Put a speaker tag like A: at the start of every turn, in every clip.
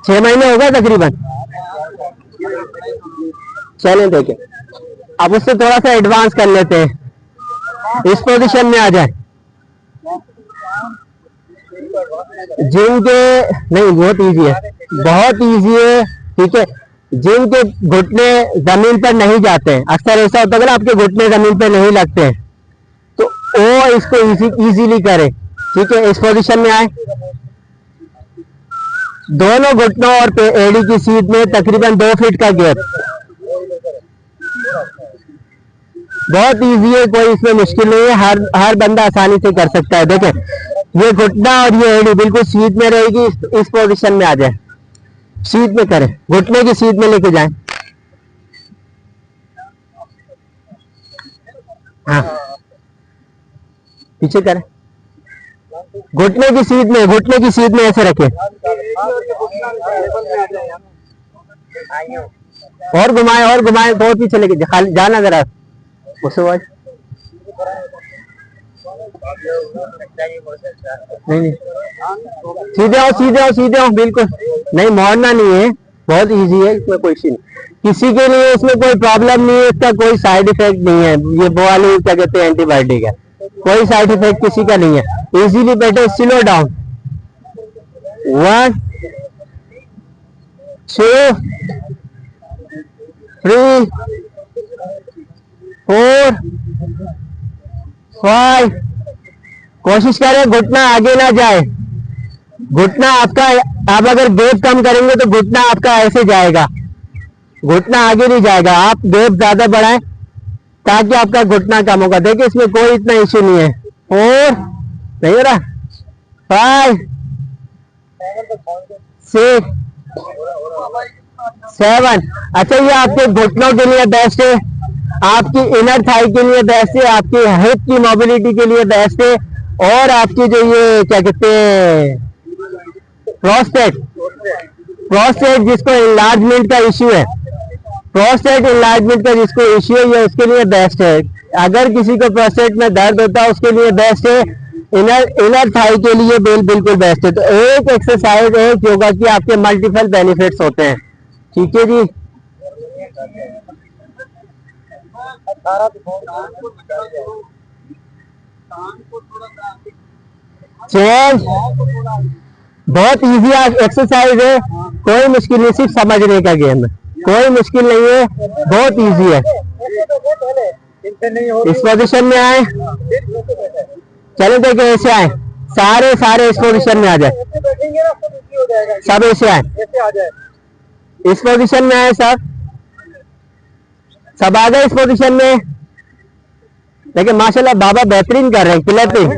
A: छह महीने हो गए तकरीबन। चलें देखें, अब उससे थोड़ा सा एडवांस कर लेते हैं, इस पोजीशन में आ जाए। जिनके नहीं, बहुत इजी है, बहुत इजी है, ठीक है। जिनके घुटने जमीन पर नहीं जाते हैं, अक्सर ऐसा होता है ना आपके घुटने जमीन पर नहीं लगते हैं, तो वो इसको इजीली करे, ठीक है। इस पोजीशन में आए, दोनों घुटनों और एड़ी की सीध में तकरीबन 2 फीट का गैप। बहुत इजी है, कोई इसमें मुश्किल नहीं है, हर बंदा आसानी से कर सकता है। देखें, ये घुटना और ये एड़ी बिल्कुल सीध में रहेगी, इस पोजीशन में आ जाए, सीध में करें, घुटने की सीध में लेके जाएं। हाँ, पीछे करें, घुटने की सीध में, घुटने की सीध में ऐसे रखें, और घुमाएं, बहुत पीछे लेके खाली जाना जरा उसे। नहीं, सीधे आओ बिल्कुल, नहीं मोड़ना नहीं है, बहुत इजी है, इसमें कोई नहीं, किसी के लिए इसमें कोई प्रॉब्लम नहीं है, इसका कोई साइड इफेक्ट नहीं है। ये वो वाली क्या कहते हैं एंटीबायोटिक है, कोई साइड इफेक्ट किसी का नहीं है। इजीली बैठे, स्लो डाउन, 1 2 3 4 5। कोशिश करें घुटना आगे ना जाए, घुटना आपका, आप अगर गैप कम करेंगे तो घुटना आपका ऐसे जाएगा, घुटना आगे नहीं जाएगा। आप गैप ज्यादा बढ़ाएं ताकि आपका घुटना कम होगा। देखिए इसमें कोई इतना इश्यू नहीं है। 4 नहीं हो रहा, 5 6 7। अच्छा, ये आपके घुटनों के लिए बेस्ट है, आपकी इनर थाई के लिए बेस्ट है, आपकी हिप की मोबिलिटी के लिए बेस्ट है, और आपकी जो ये क्या कहते हैं प्रोस्टेट जिसको इनलार्जमेंट का इश्यू है, प्रोस्टेट इनलार्जमेंट का जिसको इश्यू है, ये उसके लिए बेस्ट है। अगर किसी को प्रोस्टेट में दर्द होता है उसके लिए बेस्ट है, इनर थाई के लिए बिल्कुल बेस्ट है। तो एक एक्सरसाइज है योगा की, आपके मल्टीपल बेनिफिट्स होते हैं, ठीक है जी। चेंज बहुत इजी एक्सरसाइज है, कोई मुश्किल नहीं, सिर्फ समझने का गेम है, कोई मुश्किल नहीं है, बहुत इजी है। इस पोजीशन में आए, चलो देखिए ऐसे आए, सारे इस पोजीशन में आ जाए, सब ऐसे आए, इस पोजीशन में आए, सब आ गए इस पोजीशन में। देखिए माशाल्लाह बाबा बेहतरीन कर रहे हैं, क्लैपिंग।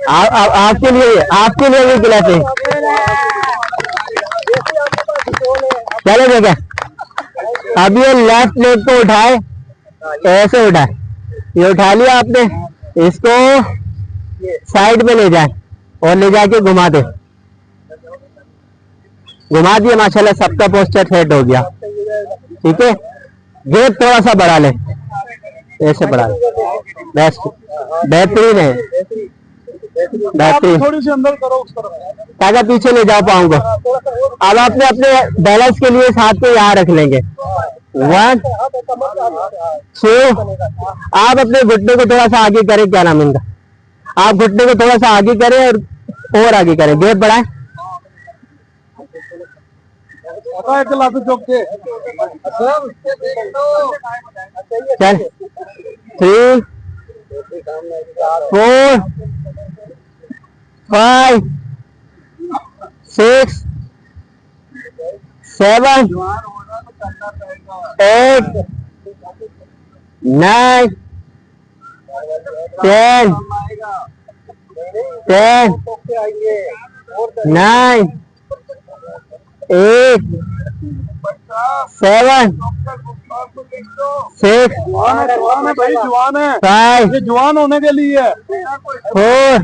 A: आपके लिए भी क्लैपिंग। चलो देखिए, अब ये लेफ्ट लेग को उठाए, ऐसे उठाए, ये उठा लिया आपने, इसको साइड में ले जाए और ले जाके घुमा दे, घुमा दिए, माशाल्लाह सबका पोस्चर सेट हो गया, ठीक है। गेप थोड़ा सा बढ़ा ले, ऐसे बढ़ा ले, बेस्ट, बेहतरीन है, बेहतरीन। थोड़ी सी अंदर करो उस तरफ ताकि पीछे ले जा पाऊंगा। अब आपने अपने बैलेंस के लिए हाथ को यहाँ रख लेंगे, 1 2। आप अपने घुटने को थोड़ा सा आगे करें, क्या नाम इनका, आप घुटने को थोड़ा सा आगे करें और आगे करें, गेप बढ़ाएं, चल 3 4 5 6 7 8 9 10 9 8 7 6 5
B: जवान होने के लिए
A: 4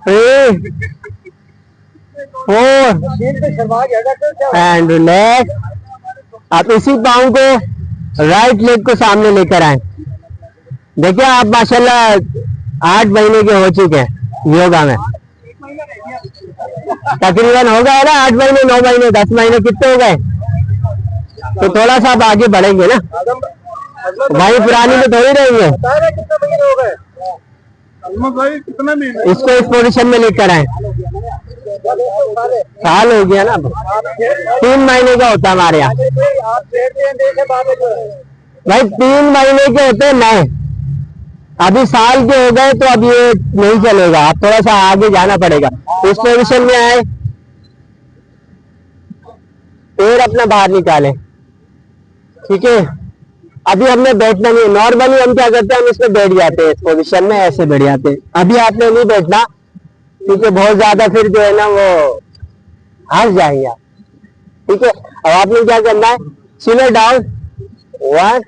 A: 3 4 and relax आप इसी पाँव को, राइट लेग को सामने लेकर आए। देखिए आप माशाल्लाह 8 महीने के हो चुके हैं योगा में, तकरीबन हो गए ना 8 महीने, 9 महीने, 10 महीने, कितने हो गए? तो थोड़ा सा आप आगे बढ़ेंगे ना, वही पुरानी में थोड़ी रहेंगे। इसको इस पोजीशन में लेकर आए। साल हो गया ना, 3 महीने का होता है हमारे यहाँ भाई, 3 महीने के होते हैं नए, अभी साल के हो गए तो अब ये नहीं चलेगा, आप थोड़ा सा आगे जाना पड़ेगा। इस पोजीशन में आए, पैर अपना बाहर निकाले, ठीक है। अभी हमने बैठना नहीं, नॉर्मली हम क्या करते हैं, हम इसमें बैठ जाते हैं, इस पोजीशन में ऐसे बैठ जाते हैं। अभी आपने नहीं बैठना, क्योंकि बहुत ज्यादा फिर जो है ना वो हंस जाएंगे आप, ठीक है। अब आपने क्या करना है, सिलर डाउन, 1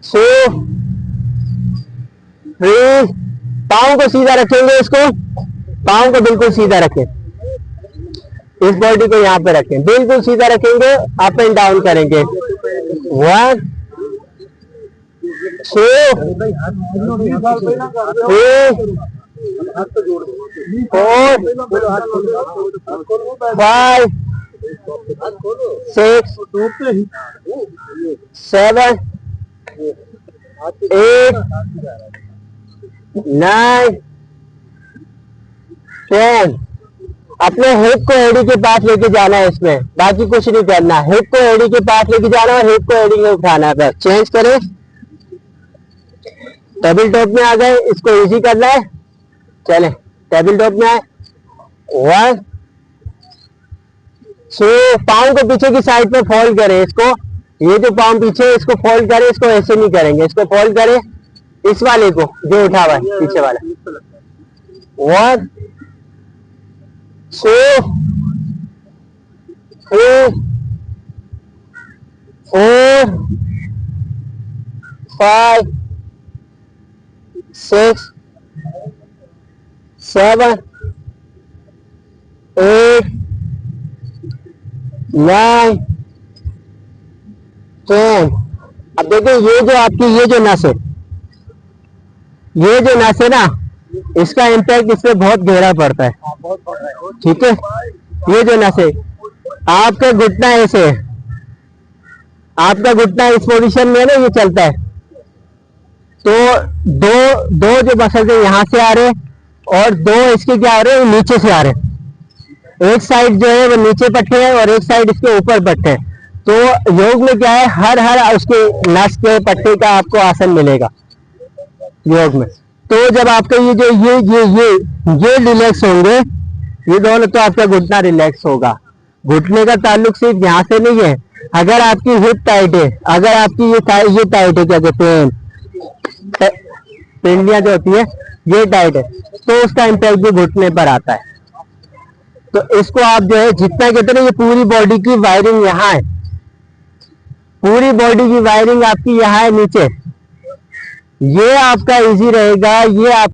A: 2 3, पाँव को सीधा रखेंगे, इसको पाँव को बिल्कुल सीधा रखें, इस बॉडी को यहाँ पे रखें, बिल्कुल सीधा रखेंगे, अप एंड डाउन करेंगे, 1 2 3 4 5 6 7 8 9 10। अपने हिप को एडी के पास लेके जाना है, इसमें बाकी कुछ नहीं करना, हिप को एडी के पास लेके जाना है, हिप को एडी में उठाना है, बस चेंज करें। टेबल टॉप में आ गए, इसको इजी करना है, चले टेबल टॉप में आए, 1 2, पाँव को पीछे की साइड पे फोल्ड करें, इसको ये जो पाँव पीछे है इसको फोल्ड करें, इसको ऐसे नहीं करेंगे, इसको फोल्ड करें, इस वाले को जो उठा हुआ है पीछे वाला, 1 2 3 4 5 6 7 8 9 10। अब देखिए ये जो आपकी ये जो नस है, ये जो नस है ना, इसका इम्पैक्ट इस पे बहुत गहरा पड़ता है, ठीक है। ये जो नस है, आपका घुटना ऐसे है, आपका घुटना इस पोजीशन में ना ये चलता है, तो दो जो मसल है यहाँ से आ रहे और 2 इसके क्या आ रहे हैं, नीचे से आ रहे हैं। एक साइड जो है वो नीचे पट्टे है और एक साइड इसके ऊपर पट्टे है। तो योग में क्या है, हर उसके नस के पट्टे का आपको आसन मिलेगा योग में। तो जब आपका ये जो ये रिलैक्स होंगे, ये दोनों, तो आपका घुटना रिलैक्स होगा। घुटने का ताल्लुक सिर्फ यहाँ से नहीं है, अगर आपकी हिप टाइट है, अगर आपकी ये टाइट है, क्या कहते हैं पिंडियां जो होती है ये टाइट है, तो उसका इम्पैक्ट भी घुटने पर आता है। तो इसको आप जो है जितना कहते हैं, ये पूरी बॉडी की वायरिंग यहाँ है, पूरी बॉडी की वायरिंग आपकी यहाँ है नीचे, ये आपका इजी रहेगा। ये आप